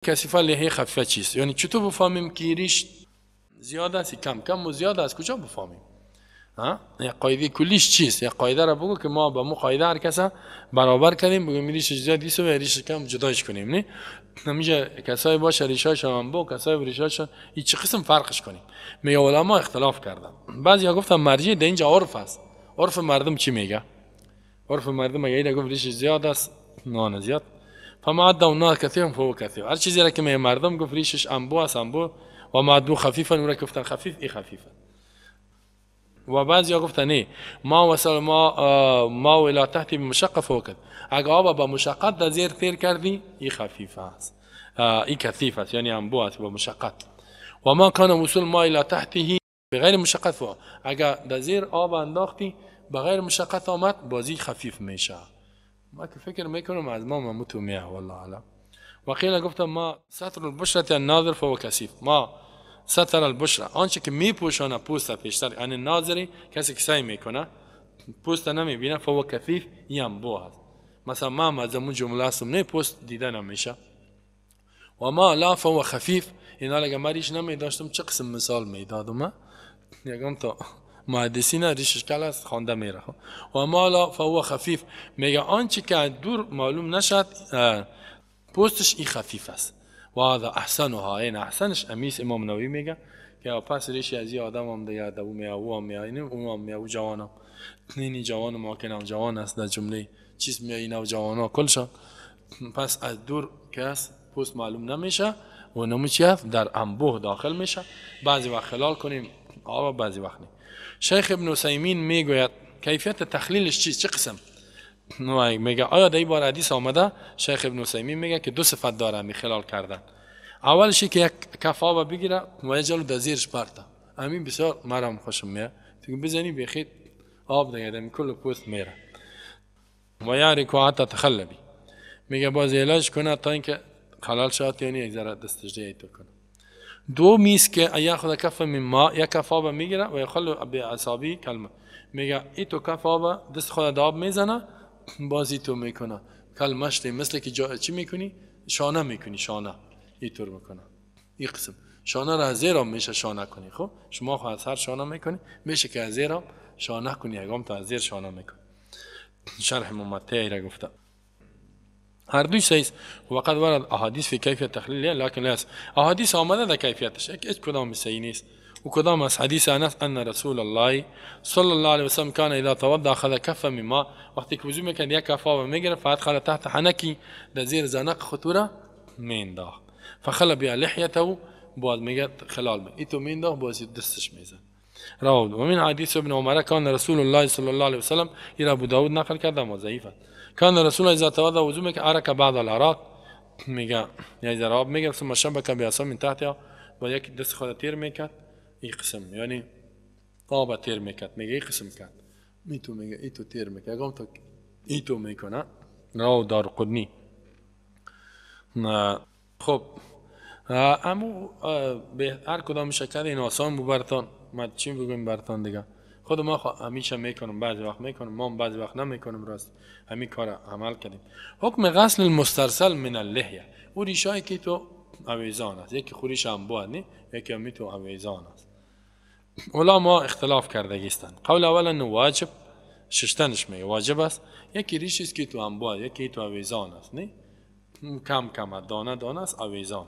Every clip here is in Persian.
کثیفه لحیه خفیفه چیست؟ یعنی چطور بفهمیم که ریش زیاد است کم کم و زیاد از کجا بفهمیم؟ یک قاعده کلیش چیست؟ یک قاعده را بگو که ما با مو قاعده هر کسا برابر کردیم، بگیم ریش زیاد است و ریش کم جداش کنیم. نه نمیشه کسایی باشه ریشاش هم با کسای ریشاش هیچ قسم فرقش کنیم. می علما اختلاف کردن. بعضیا گفتن مرجع در اینجا عرف است. عرف مردم چی میگه؟ عرف مردم اگه گفت ریش زیاد است نه زیاد، فما عدا الناس كثيرا فهو كثير. هر چیزی را که مردم گفت ریشش انبو است انبو و ما عدو خفیفا، اون را گفتن خفیف ای خفیفا. و بعضیا گفتن نه ما وصل ما الى تحت بمشقه فهو كثير. اگه آب با مشقت در زیر تیر کردی ای خفیف است، ای کثیف است، یعنی انبو است با مشقت. و ما کان وصول ما الى تحته بغیر مشقت فهو، اگه در زیر آب انداختی بغیر مشقت آمد بازی خفیف میشه. ما که فکر میکنم از ما مموتو میه والله اعلم. وقیل گفتم ما ستر البشرة الناظر فهو کثیف. ما ستر البشرة آنچه که میپوشانه پوست پیشتر، یعنی ناظری کسی که سعی میکنه پوست نمیبینه فهو کثیف یم بو هست. مثلا ما از اون جمله هستم نه پوست دیده نمیشه. و ما لا فهو خفیف، اینا لگه ما ریش نمیداشتم چه قسم مثال میدادم. یکم تا محدثین ریشش کل است خوانده میره. و ما لا فهو خفیف میگه آنچه که دور معلوم نشد پوستش ای خفیف است. و هذا احسنها، این احسنش امیس امام نووی میگه که پس ریشی از این آدم هم دیگه دو میاو هم میاینه اون هم میاو جوانم نینی جوان ما کنم جوان است در جمله چیز میاینه و جوانا کلشان. پس از دور که است پوست معلوم نمیشه و نموچی در انبوه داخل میشه. بعضی وقت خلال کنیم آب بعضی وقت نه. شیخ ابن عثیمین میگوید کیفیت تخلیلش چیست؟ چه قسم؟ میگه آیا در این بار حدیث آمده؟ شیخ ابن عثیمین میگه که دو صفت داره می خلال کردن. اولشی که یک کف آب بگیره و یه جلو در زیرش برته، همین بسیار مرام خوشم میاد تو بزنی بخید آب دیگه دمی کل پوست میره. و یاری که حتی تخلبی میگه باز علاج کنه تا اینکه خلال شد، یعنی یک ذره دستجده ایتو کنه. دو میز که ایا خود کف من ما یک کف آب میگیره و یخلو به اصابی کلمه، میگه ایتو کف آب دست خود آب میزنه بازی تو میکنه کلمش مثل که چی میکنی؟ شانه میکنی، شانه اینطور میکنه. این قسم شانه را از زیر میشه شانه کنی. خب شما خود از هر شانه میکنی میشه که از زیر شانه کنی، اگم تو از زیر شانه میکنی. شرح ممتعی را گفته هر دوی سیز. وقد ورد احادیث فی کیفیت تخلیل لكن لا احادیث آمده در کیفیتش هیچ کدام صحیح نیست. و کدام از حدیث انس ان رسول الله صلی الله علیه و سلم کان اذا توضا اخذ کف من ماء، وقتی که وضو میکرد یک کف آب میگرفت فادخل تحت حنکی در زیر زنق خطوره مینداخت فخلى بها لحيته باز میگه خلال می ایتو مینداخت باز دستش میزد. رواه. و من حدیث ابن عمر کان رسول الله صلی الله علیه و سلم این ابو داود نقل کرده و ضعیفه. کان رسول الله اذا توضا وضو میکرد ارک بعض العراق، میگه یعنی ذراب میگه ثم شبك بعصا من تحتها و یک دست خود تیر میکرد این قسم، یعنی آب تیر میکرد. میگه این قسم کرد میتو میگه ایتو تیر میکرد اگم تو ایتو میکنه. رواه دارقطنی. خب امو به هر کدام شکل این آسان بو برتان ما چی بگویم برتان دیگه خود ما همیشه میکنم، بعضی وقت میکنم ما بعضی وقت نمیکنم. راست همین کار عمل کردیم. حکم غسل المسترسل من اللحیه، او ریشایی که تو اویزان است، یکی خوریش هم بود نه یکی هم تو اویزان است. علما اختلاف کرده گیستن. قول اول انه واجب ششتنش میگه واجب است، یکی ریشی است که تو هم بود یکی تو اویزان است نه کم کم دانه دانه است اویزان.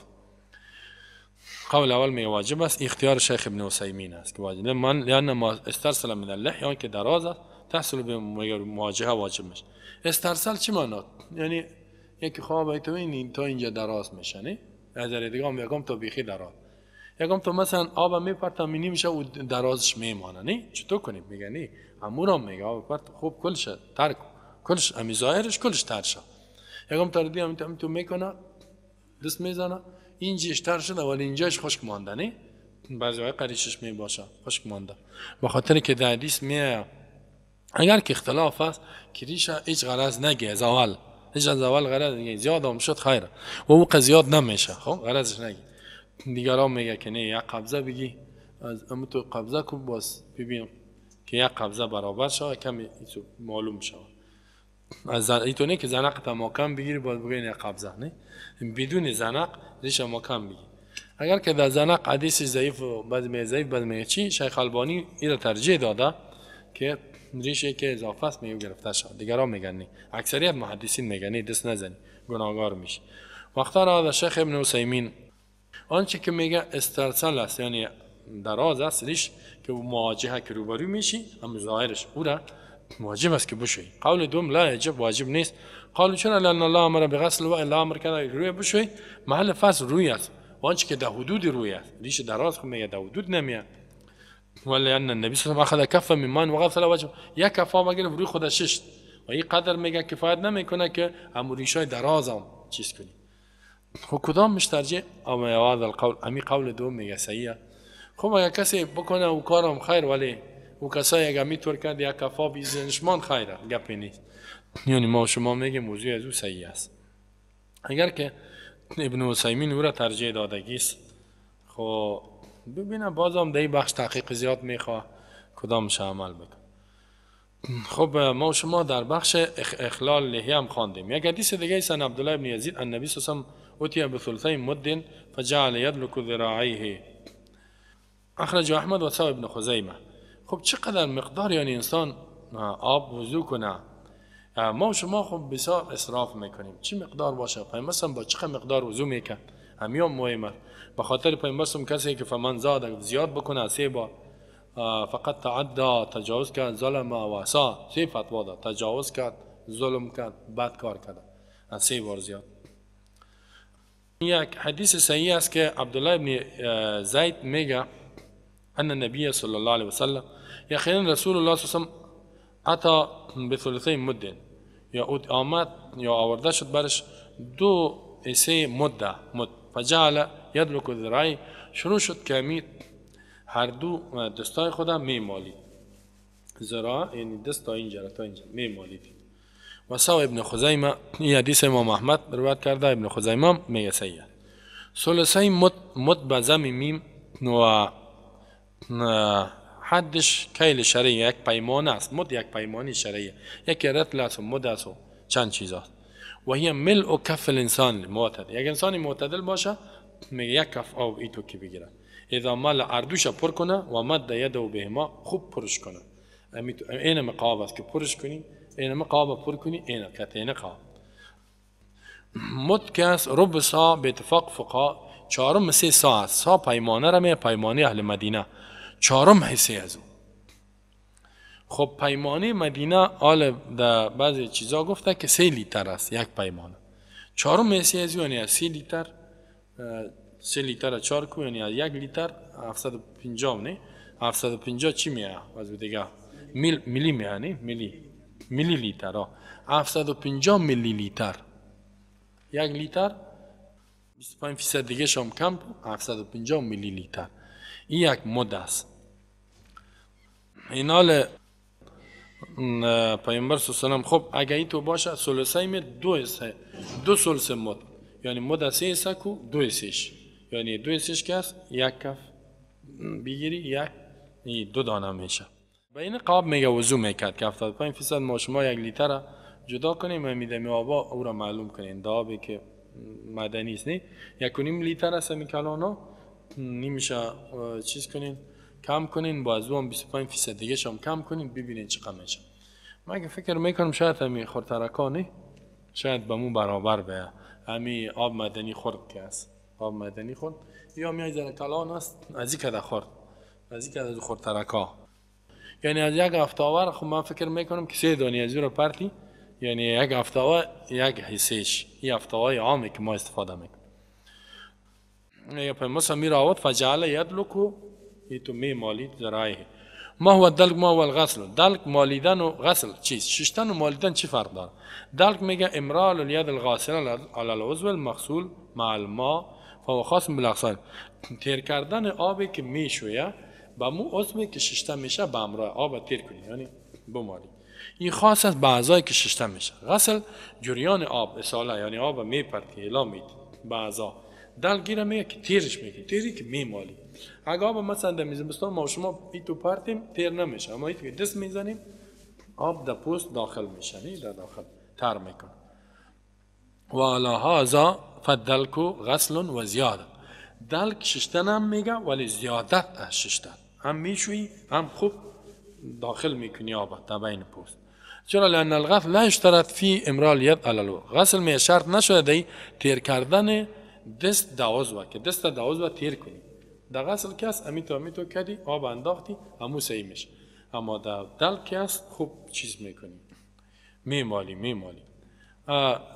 قول اول میگه واجب است، اختیار شیخ ابن عثیمین است که واجب من لان ما استرسل من اللحیه که دراز است تحصل به مواجهه واجب میشه. استرسل چی معنی؟ یعنی یکی خواب تو این تا اینجا دراز میشه نه از دیگه هم یکم تو بیخی دراز، یکم تو مثلا آب میپرتم مینی میشه و درازش میمانه نه چطور کنیم؟ میگه نه امورم میگه آب پرت خوب کلش ترک کلش امی ظاهرش کلش ترشه. یکم تو دیدم تو میکنه دست میزنه اینجاش تر شده ولی اینجاش خشک مانده نه بعضی وقت قریشش می باشه خشک مانده. به خاطر که در حدیث میه اگر که اختلاف است که ریشه هیچ غرض نگه از اول هیچ از اول غرض نگه زیاد هم شد خیره و او زیاد نمیشه. خب غرضش نگه. دیگران میگه که نه یک قبضه بگی از اما تو قبضه کن باز ببین که یک قبضه برابر شود کمی معلوم شود. از ایتونه که زنق تا محکم بگیری باید بگوین یک قبضه نه بدون زنق ریش محکم بگیری. اگر که در زنق حدیث ضعیف و بعد می ضعیف بعد می چی شیخ البانی این ترجیح داده که ریشه که اضافه است میو گرفته شد. دیگران میگن نه، اکثریت محدثین میگن دست نزنی گناهگار میشی. وقتا را شیخ ابن عثیمین آنچه که میگه استرسال است یعنی دراز است ریش که مواجهه که روبرو میشی هم ظاهرش او را واجب است که بشوی. قول دوم لا یجب واجب نیست. قالوا چرا؟ لان الله امر بغسل و الا امر کرده روی بشوی محل فصل روی است و آنچه که در حدود روی است ریش دراز خود میگه در حدود نمیاد. ولی ان النبی صلی الله علیه و آله اخذ کف من ماء و غسل وجهه یک کف آب گرفت روی خودش شست و این قدر میگه کفایت نمیکنه که هم ریشای دراز هم چیز کنی. خب کدام مشترجع او هذا القول امی قول دوم میگه صحیحه. خب اگه کسی بکنه او کارم خیر ولی او کسایی اگه میتور کرد یک کفا بیزنشمان خیره گپی نیست. یعنی ما شما میگیم موضوع از او صحیح است. اگر که ابن عثیمین او را ترجیح دادگیست خب ببینه بازم در این بخش تحقیق زیاد میخواه کدامش عمل بکن. خب ما شما در بخش اخلال لحیه هم خواندیم. یک حدیث دیگه است عبدالله ابن یزید النبی صلی الله علیه و آله اتي بثلثي مد فجعل يدلك ذراعيه اخرج احمد و سوى ابن خزیمه. خب چقدر مقدار یعنی انسان آب وضو کنه؟ ما شما خب بسیار اسراف میکنیم. چی مقدار باشه؟ پیامبر با چقدر مقدار وضو میکنه همیان مهمه. به خاطر پیامبر کسی که فمن زاد زیاد بکنه 3 بار فقط تعدى تجاوز کرد ظلم و عصا 3 فتوا داد تجاوز کرد ظلم کرد بد کار کرد 3 بار زیاد. یک حدیث صحیح است که عبدالله ابن زید میگه ان النبی صلی الله علیه و سلم یقینا رسول الله صلی الله علیه و آله بثلثی مد یا آمد یا آورده شد برش 2 حصه مد فجعل یدلک ذراعی شروع شد که امید هر دو دستای خودم میمالید. ذراع یعنی دست تا اینجا تا اینجا میمالید. و سوى ابن خزیمه این حدیث امام احمد روایت کرده ابن خزیمه میگه صحیح. ثلثی مد به ضم میم و حدش کیل شرعی یک پیمانه است. مد یک پیمانی شرعی یک رطل است و مد است و چند چیز است. و هی ملء کف الانسان معتدل. یک انسانی معتدل باشه میگه یک کف آب ایتو که بگیره اذا مال اردوش پر کنه و مد یده بهما خوب پرش کنه. این مقاب است که پرش کنی این مقاب پر کنی این کتین قاب. مد که است ربع سا به اتفاق فقها 4/3 سا است. سا پیمانه را می پیمانی اهل مدینه 4 حصه از او. خب پیمانی مدینه آل در بعضی چیزا گفته که 3 لیتر است یک پیمانه. 4 حصه از او یعنی 3 لیتر 3 لیتر 4 کو یعنی 1 لیتر 750 نه 750 چی میه از دیگه میلی میه نه میلی لیتر 750 میلی لیتر 1 لیتر 25% دیگه شام کم 750 میلی لیتر این یک مد است. اینال پیامبر صلی الله علیه و خب اگه این تو باشه ثلثی می 2 ثلث مد یعنی مد 3 حصه کو 2 حصهش یعنی 2 حصهش که است یک کف بگیری یک 2 دانه میشه. به این قاب میگه وضو میکرد که 75% ما شما 1 لیتر جدا کنیم و میدمی آبا او را معلوم کنیم دابی که مدنی است نه 1.5 لیتر است میکلانا نمیشه چیز کنین کم کنین با از اون 25% دیگه شام کم کنین ببینین چقدر میشه. من فکر میکنم شاید همین خورترکانه شاید به مون برابر به همین آب مدنی خورد که است. آب مدنی خورد یا میای زیر کلان است از این کده خورد از این کده خورترکا یعنی از یک هفته‌آور خب من فکر میکنم که 3 دانه از رو پرتی یعنی یک هفته‌آور یک حصهش این هفته‌های عامی که ما استفاده میکنیم. یا پیامبر میره آورد فجعل یدلکو ایتو می مالید ذرایه. ما هو الدلک ما هو الغسل. دلک مالیدن و غسل چیست؟ ششتن و مالیدن چی فرق داره؟ دلک میگه امرار الید الغاسل علی العضو المغسول مع الماء فهو خاص بالاغسال. تیر کردن آبی که میشویه با مو عضوی که ششته میشه با امرار آب تیر کنی یعنی بمالی. این خاص است با اعضایی که ششته میشه. غسل جریان آب اصاله یعنی آب میپرتی اعلا میدی با اعضا. دلگیره میگه که تیرش میگه تیری که میمالی. اگه آب مثلا در میزبستان ما شما ایتو پرتیم تیر نمیشه اما ایتو که دست میزنیم آب در پوست داخل میشه نه در داخل تر میکنه. و علی هذا فالدلک غسل و زیاده. دلک ششتن هم میگه ولی زیادت از ششتن هم میشوی هم خوب داخل میکنی آب تا بین پوست. چرا؟ لان الغسل لا اشترط فی امرار الید علی الوضوء. غسل می شرط نشده دی تیر کردن دست دا عضو که دست دا عضو تیر کنی. در غسل که است امیتو کردی آب انداختی همو صحیح میشه، اما در دلک که است خوب چیز میکنی میمالی.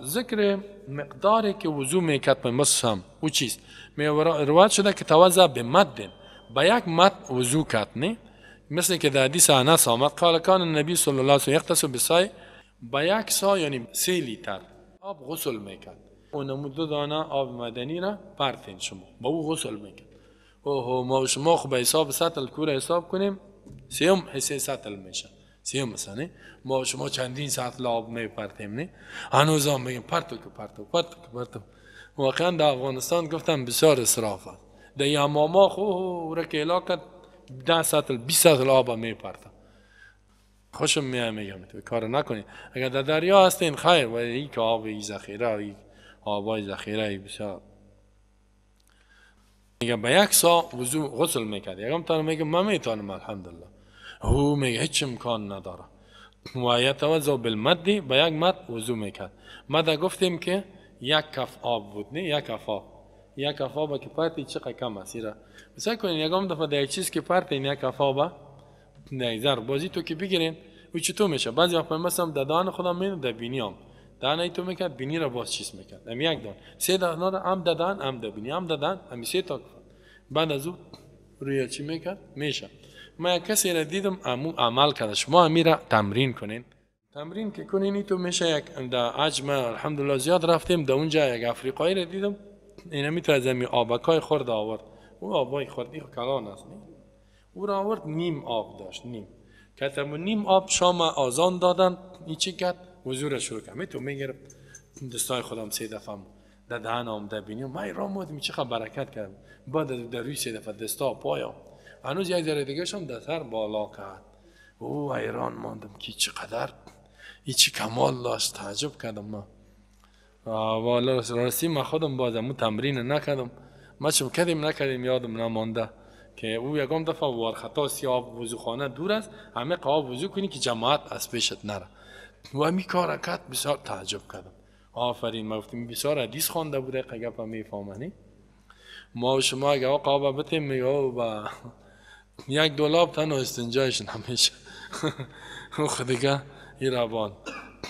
ذکر مقداری که وضو میکرد پیمبر هم او چیست روایت شده که توضع به مد با یک مد وضو کرد، نه مثل که در حدیث انس آمد قال کان النبی صلی الله علیه و سلم یغتسل بسای، با یک سا یعنی 3 لیتر آب غسل میکرد. اونمو 2 دانه آب مدنی را پرتین شما با او غسل میکرد. اوه ما شما خب به حساب سطل کوره حساب کنیم 3 حصه سطل میشه 3 مثلا ما شما چندین سطل آب میپرتیم، نه هنوز هم میگیم پرتو واقعا در افغانستان گفتم بسیار اسراف است. در حماما خو رک علاقه 10 سطل 20 سطل آب میپرتم. خوشم میگم تو کار نکنید. اگر در دریا هستین خیر، ولی این که آب ذخیره آبای ذخیره بسیار میگه با یک سا وضو غسل میکرد. یکم تا میگه من میتونم الحمدلله، هو میگه هیچ امکان نداره و یتوضا بالمد، با یک مد وضو میکرد. مد گفتیم که 1 کف آب بود، نه 1 کف آب. 1 کف آب که پرتی چقدر کم است. مثلا کنین یکم دفعه در یک چیز که پرتین 1 کف آب نگذر بازی تو که بگیرین و چطور میشه. بعضی وقتا مثلا ددان خودم میدم در بینیام دانه تو میکرد بینی را باز چیز میکرد هم 1 دان 3 دان هم ددان هم بینی هم ددان هم 3 تا بعد از او روی چی میکرد میشه. ما کسی را دیدم عمل کرد. شما امیره تمرین کنین. تمرین که کنین تو میشه. یک در عجم الحمدلله زیاد رفتیم در اونجا یک افریقایی را دیدم اینا میتونه زمین آبکای خورد آورد. او آبای خوردی کلان است، او را آورد نیم آب داشت، نیم آب شام آزان دادن این چی کرد وضو را شروع کرد. تو میگرفت دستای خودم 3 دفعه در دهن آمده بینیم من ایران بودم چقدر برکت کردم. بعد در روی 3 دفعه دستا پایا هنوز یک ذره دیگه شم در سر بالا کرد. او ایران ماندم که چقدر چی کمال داشت. تعجب کردم من. والا راستی من خودم بازم تمرین نکردم. ما چون نکردیم یادم نمانده که او یکم دفعه وار خطا سیاب وضوخانه دور است همه قاب وضو کنی که جماعت از پیشت نره و همی کار کرد. بسیار تعجب کردم. آفرین. ما گفتیم بسیار حدیث خوانده بوده قگپ هم میفهمنی. ما و شما اگه قاب بتیم میگه با 1 دلاب تنها استنجایش نمیشه. خود دیگه ایرابان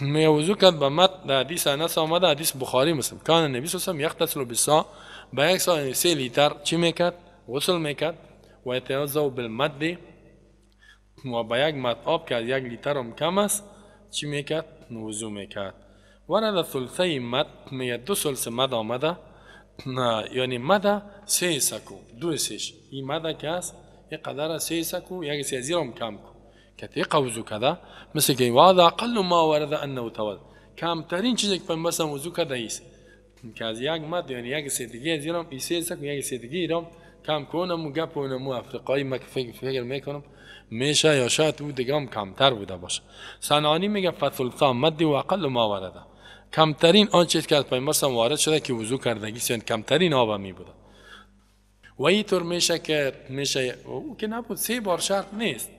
میگه وضو کرد با مد. در حدیث انس آمده حدیث بخاری مسلم کان النبی صلی الله علیه و سلم یغتسل بالسا، با 1 سا 3 لیتر چی میکرد غسل میکرد. و یتوضا بالمد و با 1 مد آب که 1 لیتر هم کم است چی میکرد وضو میکرد. ورد ثلثی مد میگه 2 ثلث مد آمده یعنی مد 3 سکو 2 سش این مد که است یک قدر 3 سکو 1 سیزیر هم کم کو که تی وضو کده مثل که وعد اقل ما ورد انه توضا کمترین چیزی که پیمبر وضو کرده است که از 1 مد یعنی 1 سیدگی زیرم 3 سکو 1 سیدگی رم کم کنم و گپ و افریقایی ما فکر میکنم میشه یا شاید او دیگه هم کمتر بوده باشه. صنعانی میگه فثلثا مد و اقل ما ورده، کمترین آن چیز که از پیمبر وارد شده که وضو کردگی یعنی کمترین آب می بوده. و اینطور میشه که او که نبود 3 بار شرط نیست،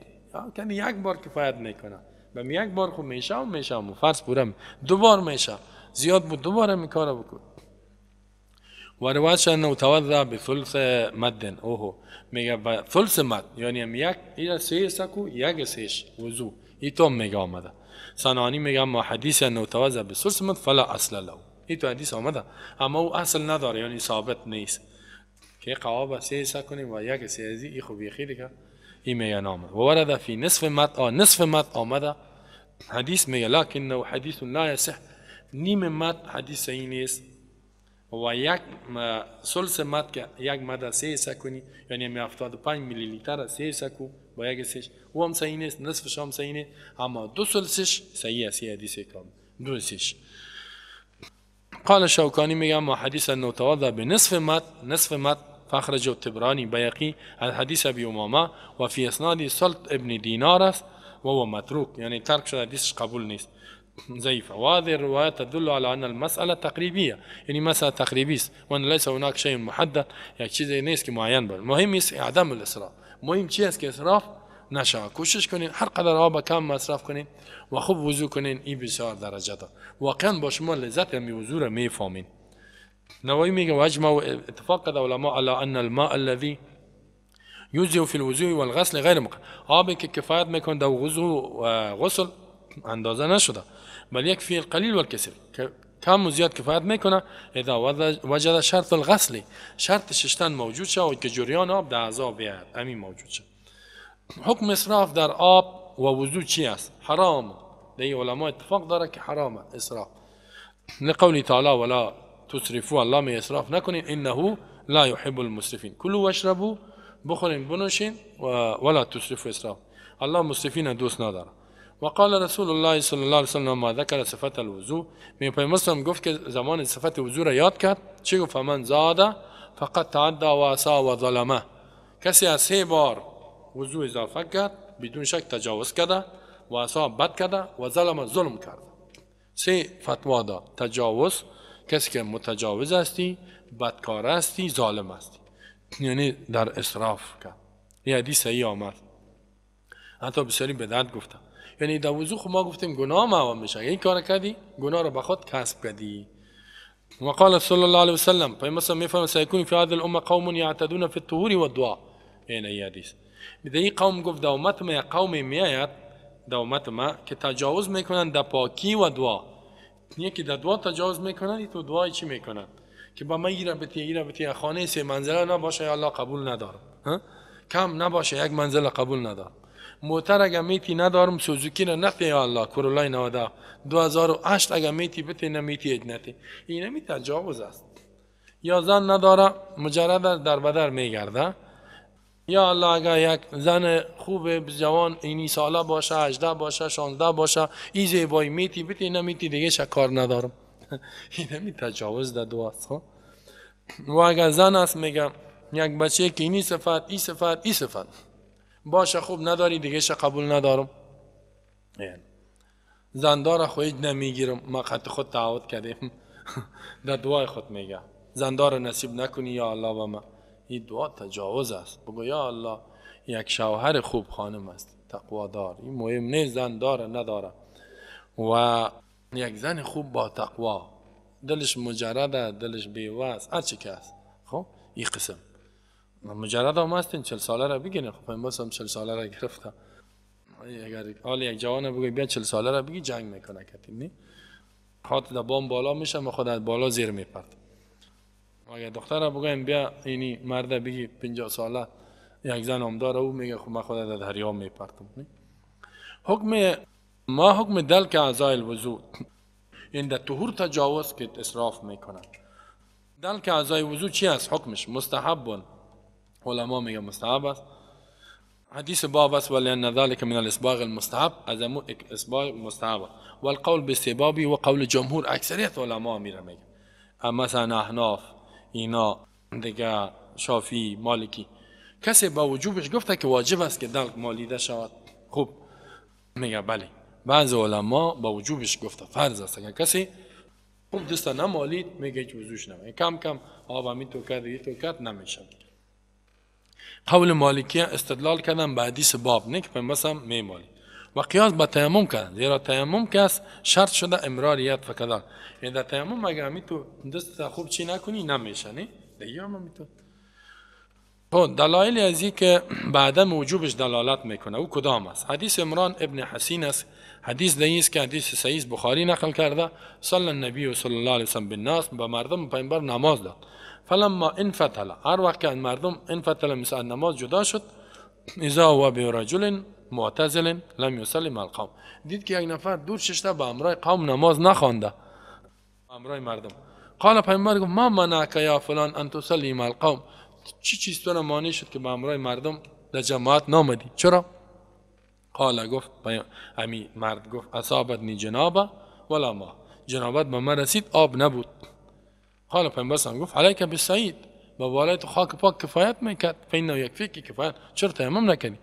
یعنی 1 بار کفایت میکنه. به 1 بار خود میشه و فرض پورم 2 بار میشه زیاد بود 2 بار می کارو بکن. و روایت انه توضا بثلث مد. اوه میگه با ثلث مد یعنی هم 1 3 سکو 1 سش وضو ایتو میگه آمده. صنعانی میگه ما حدیث انه توضا بثلث مد فلا اصل له. ایتو حدیث آمده اما او اصل نداره یعنی ثابت نیست که قواب 3 سکنیم و 1 سیزی ای خوبی خیلی که این میگه آمده. و ورده فی نصف مد آمده حدیث میگه لکنه حدیث لا یصح. نیم مد حدیث صحیح نیست و 1 ثلث مد که 1 مد 3 سکنی یعنی 75 میلی لیتر 3 سکو با 1 سش او هم صحیح نیست. نصفش هم صحیح نیست اما 2 ثلثش صحیح است. حدیث کام 2 سش. قال الشوكاني میگه ما حدیث انه توضا بنصف مد فخرج الطبراني بيقي الحديث ابي امامه وفي اسناد سلط ابن دينار است و هو متروک یعنی ترک شده حدیثش قبول نیست. ضعيفة. وهذه الروايات تدل على أن المسألة تقريبية، يعني مسألة تقريبية، وأن ليس هناك شيء محدد، يعني چیزی نیست که معین باشه. مهم است عدم الاسراف. مهم چی است که اسراف نشه. کوشش کنین هر قدر آب کم مصرف کنین و خوب وضو کنین. این بسیار درجه داره. واقعا با شما لذت می وضو را میفهمین. نووی میگه واجمع اتفاق کرده علما على ان الماء الذي يجزئ في الوضوء والغسل غیر مقدار. آبی که کفایت میکنه در وضو و غسل اندازه نشده، بل يكفي القليل والكثير. کم و زیاد کفایت میکنه اذا وجد شرط الغسل، شرط ششتن موجود شه و که جریان آب در اعضا بیاید، همین موجود شه. حکم اسراف در آب و وضو چی است؟ حرام. در علما اتفاق داره که حرام اسراف، لقولی تعالی ولا تسرفوا، الله می اسراف نکنین، انه لا يحب المسرفين. كلوا واشربوا، بخورین بنوشین ولا تسرفوا اسراف، الله مسرفین دوست نداره. وقال رسول الله صلی الله علیه وسلم ما ذکر صفت الوضوء، می پیامبر گفت که زمان صفت وضو را یاد کرد چی گفت؟ فمن زاد فقط تعدى و عصى و ظلمه. کسی از 3 بار وضو اضافه کرد بدون شک تجاوز کرده و عصا بد کرده و ظلم کرده. 3 فتوا داد. تجاوز، کسی که متجاوز هستی، بدکار هستی، ظالم هستی، یعنی در اسراف کرد. این حدیث صحیح آمد. حتی بسیاری بدعت گفتم. یعنی در وضو خب ما گفتیم گناه معاون میشه، این کار کردی گناه رو به خود کسب کردی. وقال صلی الله علیه وسلم پیامبر میفرماید سیکون فی هذه الامه قوم یعتدون فی الطهور والدعاء. این حدیث میگه این قوم گفت در امت ما قوم میآید، در امت ما که تجاوز میکنن در پاکی و دعا. یکی در دعا تجاوز میکنن، تو دعای چی میکنن که با من ایرا بتی خانه 3 منزله نباشه یا الله قبول ندارم، کم نباشه 1 منزله قبول ندارم، موتر اگه میتی ندارم، سوزوکی را نختی یا الله، کرولای 90 2008 اگه میتی بتی نمیتی اجنتی. این نمی تجاوز است. یا زن نداره مجرد در بدر میگرده، یا الله اگه یک زن خوب جوان اینی ساله باشه، 18 باشه، 16 باشه، این زیبایی میتی بتی نمیتی دیگه شکار ندارم. این نمی تجاوز در دو است. و اگه زن است میگم یک بچه که اینی صفت ای صفت ای صفت باشه خوب نداری دیگه ش قبول ندارم. زندار خود نمیگیرم، ما خط خود تعهد کردیم. در دعای خود میگه زندار نصیب نکنی یا الله و ما. این دعا تجاوز است. بگو یا الله یک شوهر خوب خانم است، تقوادار، این مهم نیست زن داره نداره، و یک زن خوب با تقوا، دلش مجرده، دلش بیوست، هر چی که است. خب این قسم مجرد هم هستین 40 ساله را بگیرین. خب این بس هم 40 ساله را گرفته. اگر حال یک جوان بگوی بیا 40 ساله را بگی جنگ میکنه کتیم نی خاطر در بام بالا میشه و خود از بالا زیر میپرد. اگر دختر را بگویم بیا اینی مرد بگی 50 ساله یک زن هم داره، او میگه خب من خود در دریا میپردم. حکم دلک اعضای الوضو، این در طهور تجاوز که اسراف میکنن. دلک اعضای وضو چی است؟ حکمش مستحب، علما میگه مستحب است. حدیث باب است ولأن ذلك من الاسباغ المستحب، از اسباغ مستحب، والقول باستحبابی و قول جمهور اکثریت علما میره میگه. مثلا احناف اینا دیگه، شافعی، مالکی، کسی با وجوبش گفته که واجب است که دلک مالیده شود. خوب میگه بله. بعض علما با وجوبش گفته فرض است که کسی خوب دست نمالید میگه هیچ وضوش نمیشه، کم کم آب همین تو کرد یه تو کرد نمیشه. قول مالکی استدلال کردن به حدیث باب نه که پیامبر میمالی، و قیاس با تیمم کردن، زیرا تیمم که است شرط شده امراریت فکدان. یعنی در تیمم اگه همین تو دست خوب چی نکنی نمیشه، نه دیگه هم همین تو. خب دلایل ازی که بعد وجوبش دلالت میکنه او کدام است؟ حدیث عمران ابن حسین است. حدیث است که حدیث صحیح بخاری نقل کرده. صلی النبی صلی الله علیه و سلم بالناس، به مردم پیامبر نماز داد. فلما انفتل، هر وقت که مردم انفتل مثل نماز جدا شد، اذا هو برجل معتزل لم يصلي مع القوم، دید که یک نفر دور ششته به همراه قوم نماز نخوانده، همراه مردم. قال پیامبر گفت ما منعک یا فلان ان تصلی مع القوم، چی چیز تو مانع شد که به همراه مردم در جماعت نامدی؟ چرا؟ قال گفت امی مرد گفت اصابتنی جنابه ولا ما، جنابت به من رسید آب نبود. قال پیامبر گفت علیک بالصعید، با بالای تو خاک پاک کفایت میکرد، فینه یکفیک کفایت، چرا تیمم نکنی؟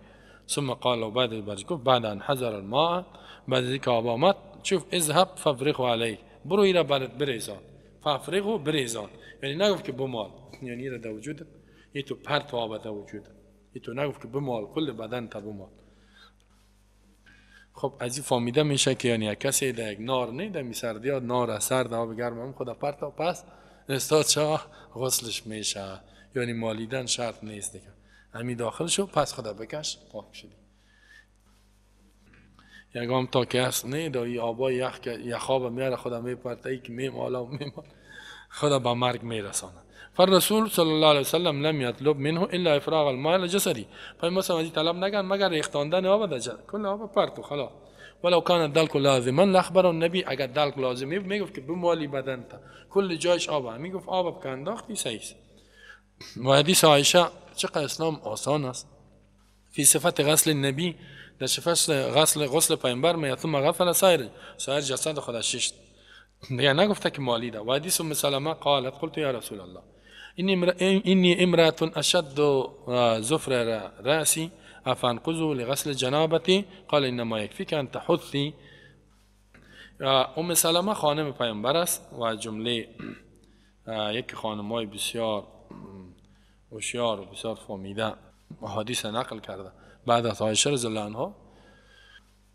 ثم قال و بعد گفت بعد ان حضر الماء، بعد از اینکه آب آمد شوف اذهب فافرغه عليه، برو ایرا برد بریزان، فافرغه بریزان، یعنی نگفت که بمال، یعنی ایرا در وجودت ای تو پرت آب در وجودت، ای تو نگفت که بمال کل بدن تا بمال. خب از این فهمیده میشه که یعنی کسی در یک نار نه در سردی ها نار سرد آب گرم هم خدا پرت و پس استاد چه غسلش میشه، یعنی مالیدن شرط نیست دیگه، همین داخل شو پس خدا بکش پاک شدی. یکم تا که هست نه دایی آبای یخ که یخاب میاره خدا میپرته ای که میمالا و میمال خدا به مرگ میرسانه. فالرسول صلی الله علیه وسلم لم یطلب منه الا افراغ الماء لجسدی، پیامبر از طلب نگن مگر ریختاندن آب در جسد، کل آب پرت و خلاص. ولو كان الدلك لازما لاخبر النبی، اگر دلک لازمی میگفت که بمالی بدن تا کل جایش آب، میگفت آب که انداختی صحیح. و حدیث عایشه چقدر اسلام آسان است. فی صفت غسل النبی، در صفت غسل پیامبر می ثم غسل سایر جسد خود شش، دیگه نگفته که مالی ده. و حدیث ام سلمه قالت قلت یا رسول الله اینی امرأة اشد ظفر رأسی افانقذه لغسل جنابتی قال انما یکفیک ان تحثی. ام سلمه خانم پیامبر است و جمله یک خانمای بسیار هوشیار و بسیار فهمیده حدیث نقل کرده بعد از عایشه رضی الله عنها.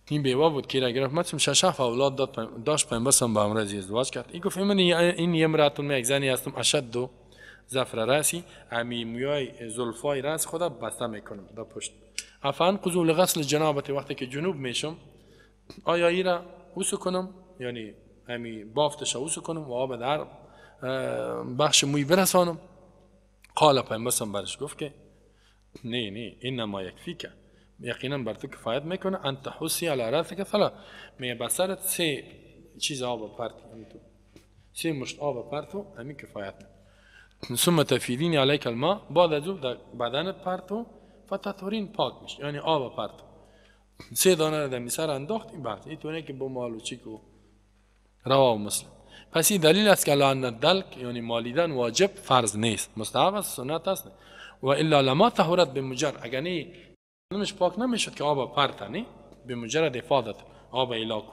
این بیوه بود که را گرفت مثلا 6 اولاد داشت، پیامبر با امر ازدواج کرد. این گفت این امرأة من یک زنی هستم اشد ظفر رأسی، همی موی زلفای راس خدا بسته میکنم در پشت. افانقذه لغسل جنابتی، وقتی که جنوب میشم آیا ای را غسل کنم، یعنی همی بافتش غسل کنم و آب در بخش موی برسانم. قال پیامبر برش گفت که نه انما یکفیک، یقینا بر تو کفایت میکنه ان تحسی علی راسک ثلاث، می بسرت 3 چیز آب پرت، یعنی تو 3 مشت آب پرتو همین کفایت میکنه. ثم تفیدین علیک الماء، بعد از در بدنت پرتو فتطهرین پاک میشه، یعنی آب پرتو 3 دانه در میسر انداختی بعد اینطوره که بمالو چیکو رواه مسلم. پس این دلیل است که لان الدلک یعنی مالیدن واجب فرض نیست، مستحب است، سنت است. و الا لما طهرت بمجرد، اگر نه نمش پاک نمیشد که آب پرت نه بمجرد افادت آب الاکو.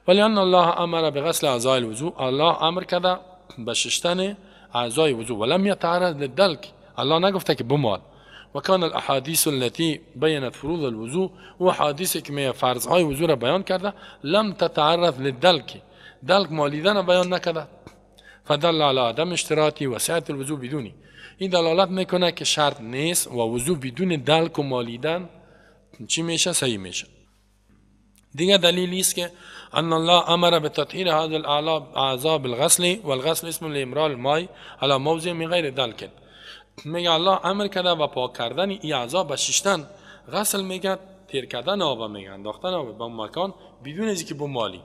ولان الله امر بغسل اعضاء الوضوء، الله امر کرده به شستن اعضای وضو، ولم يتعرض للدلک، الله نگفته که بمال. و کان الاحادیث التي بینت فروض الوضوء، و حدیثی که می فرض های وضو را بیان کرده لم تتعرض للدلک، دلک مالیدن بیان نکرده. فدل على عدم اشتراطی و سعت الوضوء بدونی، این دلالت میکنه که شرط نیست و وضو بدون دلک و مالیدن چی میشه؟ صحیح میشه. دیگه دلیلی است که ان الله امر بتطهیر هذه الاعضاء بالغسل، والغسل اسم لامرار الماء على موضع من غیر دلک، میگه الله امر کرده و پاک کردن این اعضا به شستن، غسل میگه تیر کردن آب، میگه انداختن آب به مکان بدون از اینکه بمالی.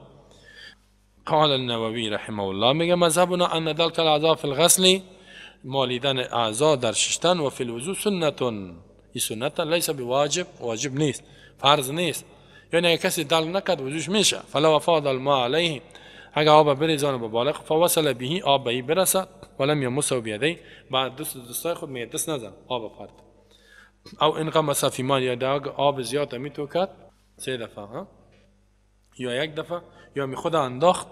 قال النووي رحمه الله میگه مذهبنا ان دلک الاعضاء في الغسل، مالیدن اعضا در شستن، و فی الوضوء سنت، این سنت لیس بواجب، واجب نیست، فرض نیست، یعنی اگه کسی دلک نکرد وضوش میشه. فلو افاض الماء علیه، اگه آب بریزانه به بالغ فوصل به آب به برسد ولم یمسه بیدی، بعد دستای خود می دست نزن آب پرت، او انغمس فی ماء، یا آب زیاد میتو کرد 3 دفعه یا 1 دفعه، یا می خود انداخت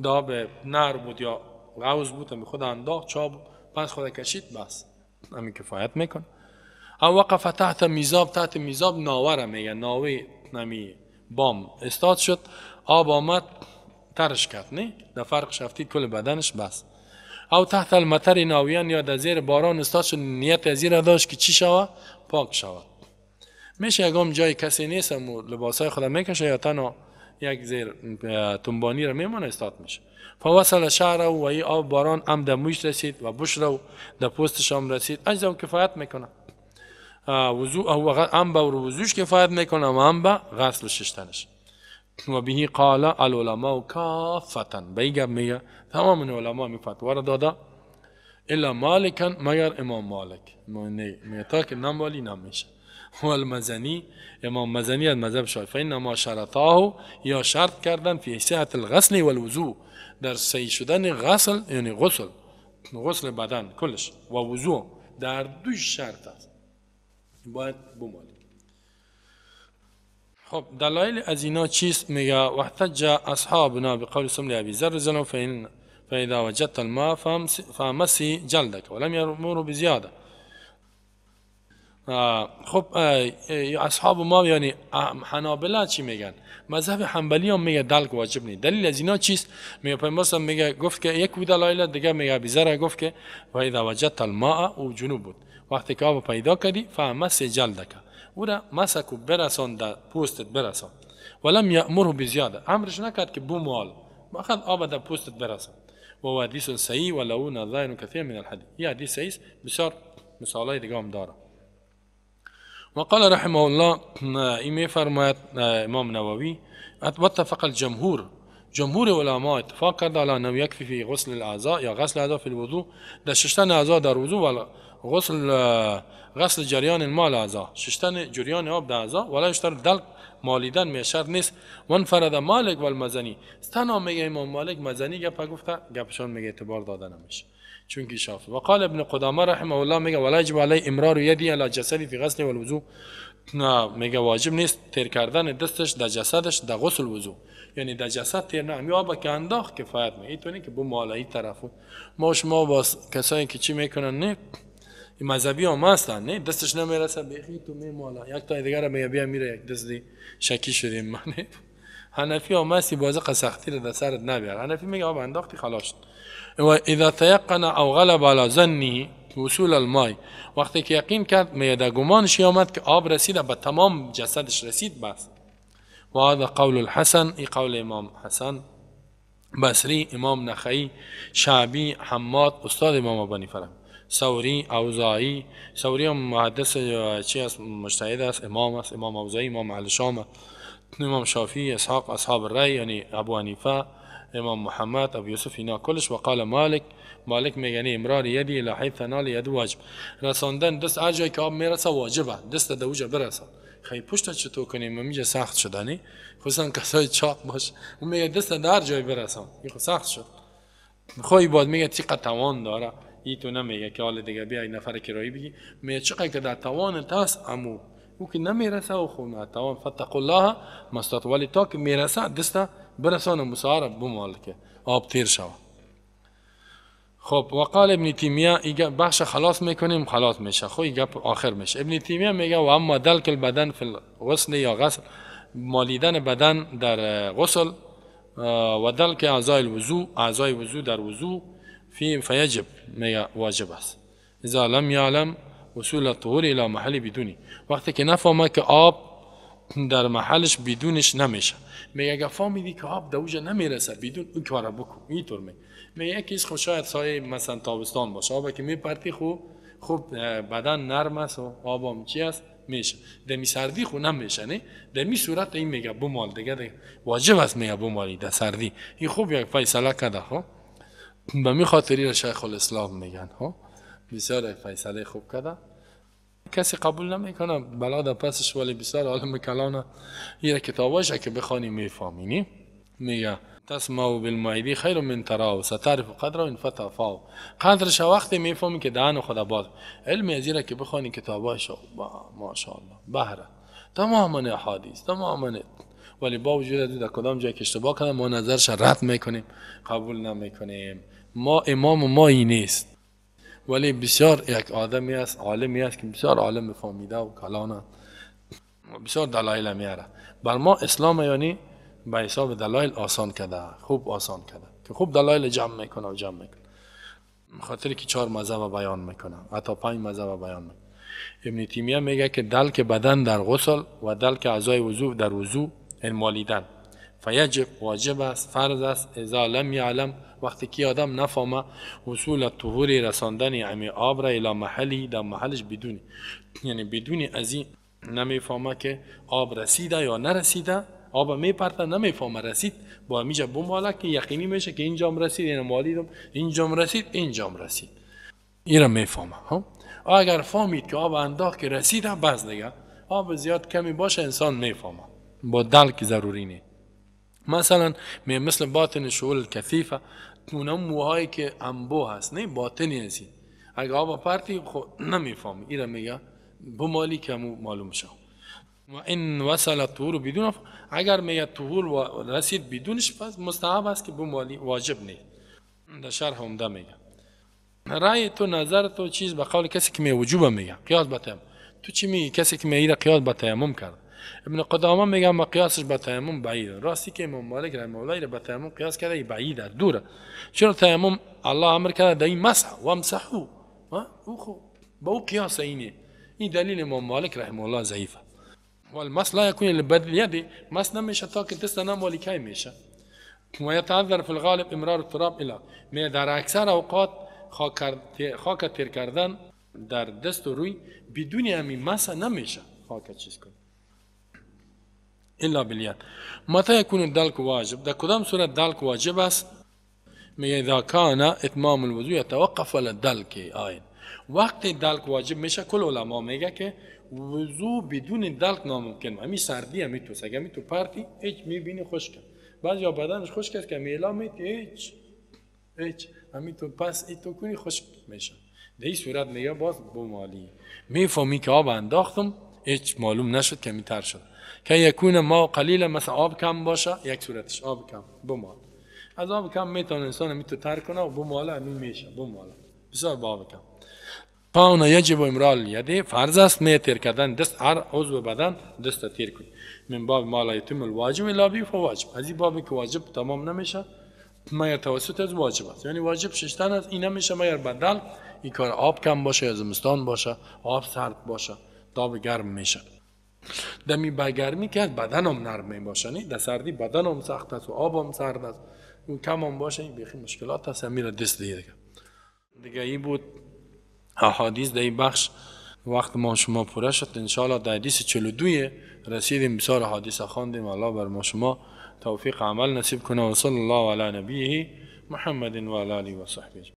آب نر بود یا غوض بود می خود انداخت چا بود پس خود کشید بس همین کفایت میکن. او وقف تحت میزاب، تحت میزاب ناوره میگه، ناوی نمی بام استاد شد آب آمد ترش کرد نه در فرق شفتید کل بدنش بس. او تحت المطر ناویان، یا در زیر باران استاد شد نیت از این داشت که چی شود؟ پاک شود. میشه یکم جای کسی نیست لباسای خود میکشه یا تنها یک زیر تنبانی را میمونه استاد میشه. فوصل شعره و ای آب باران ام در مویش رسید و بشره در پوستش هم رسید، اجزا کفایت میکنه. وضوء او ام به وضوش کفایت میکنه و ام به غسل و شستنش. و بهی قال العلماء کافتا، بیگه میگه تمام علماء می فتوا را داده الا مالکن، مگر امام مالک میگه تا که نمالی نمیشه. و المزنی، امام مزنی از مذهب شافعی، انما شرطاه، یا شرط کردن فی صحت الغسل والوضوء، در صحیح شدن غسل یعنی غسل بدن کلش و وضوء در 2 شرط است باید بمالی. خب دلایل از اینا چیست؟ میگه واحتج اصحابنا بقول سمل ابي ذر زنوا فاذا وجدت الماء فمسي جلدك ولم يأمروا بزياده. خب اصحاب ما یعنی حنابلة چی میگن؟ مذهب حنبلی هم میگه دلک واجب نیست. دلیل از اینا چیست؟ میگه پیامبر میگه گفت که یک دلایل دیگه میگه ابی ذر گفت که و اذا وجدت الماء و جنوب بود، وقتی که آب پیدا کردی فمس جلدک، او را مسکو برسان در پوستت برسان، ولم یأمره بزیاده، امرش نکرد که بمال، فقط آب در پوستت برسان. و حدیث صحیح و له نظائر کثیر من الحدیث، این حدیث صحیح بسیار مثالای دیگه هم داره. وقال رحمه الله إمام فرمات إمام نووي واتفق الجمهور، جمهور علماء اتفاق کرد على أنه يكفي في غسل الأعضاء یا غسل الأعضاء في الوضوء، در شستن اعضاء در وضوء و غسل جریان الماء الأعضاء، شستن جریان آب در اعضاء، ولا يشترط دلق مالیدن می شرط نیست. وانفرد مالک و المزنی، تنها میگه امام مالک مزنی گپ گفته، گپشان میگه اعتبار داده نمیشه چون که شافعی. وقال ابن قدامه رحمه الله میگه ولا يجب عليه امرار يدي على جسدي في غسل والوضوء، نه میگه واجب نیست تیر کردن دستش در جسدش در غسل وضو، یعنی در جسد تیر نه، یا با که انداخت کفایت میگه، اینطوری که بو مالایی طرفو ما شما با کسایی که چی میکنن نه مذهبی هم هستن نه دستش نمیرسه بخی تو میمالا، یک تا دیگه میگه بیا میره یک دست دی شکی شدیم من. حنفی هم هستی بازه قسختی رو در سرت نبیر، حنفی میگه آب انداختی خلاص. و اذا تيقن او غلب على ظنه وصول الماء، وقتی که یقین کرد میگه در گمانش آمد که آب رسید به تمام جسدش رسید بس. و هذا قول الحسن، ای قول امام حسن بصری، امام نخعی، شعبی، حماد استاد امام ابو حنیفه، ثوری، اوزاعی، ثوری هم محدث چی است مجتهد است، امام است، امام اوزاعی امام اهل شام، امام شافعی، اسحاق اصحاب الرأی یعنی ابو حنیفه، امام محمد، ابو یوسف، اینا کلش. وقال مالک، مالک میگه امرار یدی الی حیث تنال ید واجب، رساندن دست هر جایی که آب میرسه واجبه، دست در اوجا برسه. خیلی پشت چطور کنیم میگه سخت شدنی، خصوصا کسای چاق باش اون میگه دست در هر جایی برسه، این سخت شد. خواهی بعد میگه چقدر توان داره، این تو نمیگه که حال دیگه بیا این نفر کرایی بگی، میگه چقدر که در توانت هست امو او که نمیرسه و خونه توان فتقوا الله ما استطعتم، ولی تا که میرسه دست برسانه مساره بمال که آب تیر شود. خب وقال ابن تیمیه، ایگه بخش خلاص میکنیم خلاص میشه، خب ایگه آخر میشه. ابن تیمیه میگه و اما دلک البدن فی الغسل یا غسل، مالیدن بدن در غسل و دلک اعضای الوضوء، اعضای وضوء در وضوء فیجب، میگه واجب است. اذا لم یعلم وصول الطهور الى محل بدونی، وقتی که نفهمه که آب در محلش بدونش نمیشه، میگه اگه فهمیدی که آب در اوجا نمیرسه بدون این کارا بکن، اینطور میگه یکیش خود شاید سایه مثلا تابستان باشه، آب که میپرتی خوب بدن نرم است و آبم چی است میشه، دمی سردی خو نمیشه نه، دمی صورت این میگه بمال دیگه واجب است، میگه بمالی در سردی. این خوب یک فیصله کرده ها، به می خاطری را شیخ الاسلام میگن ها، بسیار فیصله خوب کرده، کسی قبول نمیکنه بلا در پسش، ولی بسیار عالم کلانه این کتاباش که بخوانی میفهمینی. میگه تسمعوا بالمعیدی خیر من تراو ستعرف قدره ان فتح فاو، قدرش وقتی میفهمی که دهن خدا باز. علم ازیره که بخوانی کتاباش ماشاءالله بهره تماما احادیث تماما، ولی با وجود در کدام جای که اشتباه کنه ما نظرش رد میکنیم قبول نمیکنیم، ما امام ما این نیست، ولی بسیار یک آدمی است عالمی است که بسیار عالم فهمیده و کلانه، بسیار دلایل میاره بر ما. اسلام یعنی به حساب دلایل آسان کرده، خوب آسان کرده که خوب دلایل جمع میکنه و جمع میکنه، خاطری که 4 مذهب بیان میکنه، حتی 5 مذهب بیان میکنه. ابن تیمیه میگه که دلک بدن در غسل و دلک اعضای وضو در وضو مالیدن فیجب واجب است، فرض است. اذا لم یعلم، وقتی که آدم نفهمه وصول الطهور رساندن یعنی آب را الی محلی در محلش بدونی، یعنی بدونی از این نمیفهمه که آب رسیده یا نرسیده، آب میپرته نمیفهمه رسید، با میجا بماله که یقینی میشه که اینجام رسید، این مالیدم اینجام رسید اینجام رسید، این را میفهمه ها. اگر فهمید که آب انداخت که رسیده بس دیگه، آب زیاد کمی باشه انسان میفهمه، با دلک ضروری نه. مثلا مثل باطن شعول کثیفه، اونم موهایی که انبوه هست نه باطنی هستی، اگه آب پرتی خود نمیفهمی، این را میگه بمالی که معلوم شد. و این وصل طهور بدون اگر میگه طهور و رسید بدونش پس مستحب است که بمالی، واجب نیست. در شرح عمده میگه رأی تو، نظر تو چیز به قول کسی که می وجوب میگه قیاس به تیمم. تو چی میگی؟ کسی که میگه قیاس به تیمم کرد. ابن قدامه میگه ما قیاسش به تیمم بعیده. راستی که امام مالک رحمه الله به تیمم قیاس کرده بعیده، دوره. چرا تیمم الله امر کرده در این مسح و امسحوا، او خو با او قیاس اینه. این دلیل امام مالک رحمه الله ضعیفه. والمس لا يكون لبدل اليد، مس نمیشه تا که دست نمالی کی میشه. و یتعذر فی الغالب امرار التراب الی، می در اکثر اوقات خاک تیر کردن در دست و روی بدون همین مس نمیشه خاک چیز کن الا بالید. متى يكون الدلك واجب؟ در کدام صورت دلک واجب است؟ میگه اذا کان اتمام الوضوء يتوقف على الدلك آین. وقت دلک واجب میشه کل علما میگه که وضو بدون دلک ناممکن. همین سردی همین تو سگ همین تو پرتی هیچ میبینی خشک، بعضی ها بدنش خشک است که میلا میتی هیچ همین تو پس ای تو کنی خشک میشه. در این صورت میگه باز بمالی. میفهمی که آب انداختم هیچ معلوم نشد که میتر شد که یکون ما قلیل، مثلا آب کم باشه یک صورتش آب کم بمال. از آب کم میتونه انسان میتو تر کنه و بماله همین میشه بماله بسیار با آب کم. پاونا یجب امرال یده، فرض است می تیر کردن دست، هر عضو بدن دست تیر کنی. من باب ما لا یتم الواجب الا به فواجب، از این بابی که واجب تمام نمیشه مگر توسط از واجب است. یعنی واجب ششتن از این نمیشه مگر بدل این کار آب کم باشه یا زمستان باشه، آب سرد باشه، آب گرم میشه. دمی با گرمی که بدنم نرم می باشه، نه در سردی بدنم سخت است و آبم سرد است، اون کم هم باشه این بیخی مشکلات است. میره دست دیگه این بود احادیث در این بخش. وقت ما شما پوره شد، انشاءالله در حدیث 42 رسیدیم. بسیار احادیث خواندیم. الله بر ما شما توفیق عمل نصیب کنه. و صلی الله علی نبیه محمد و علی آله و صحبه.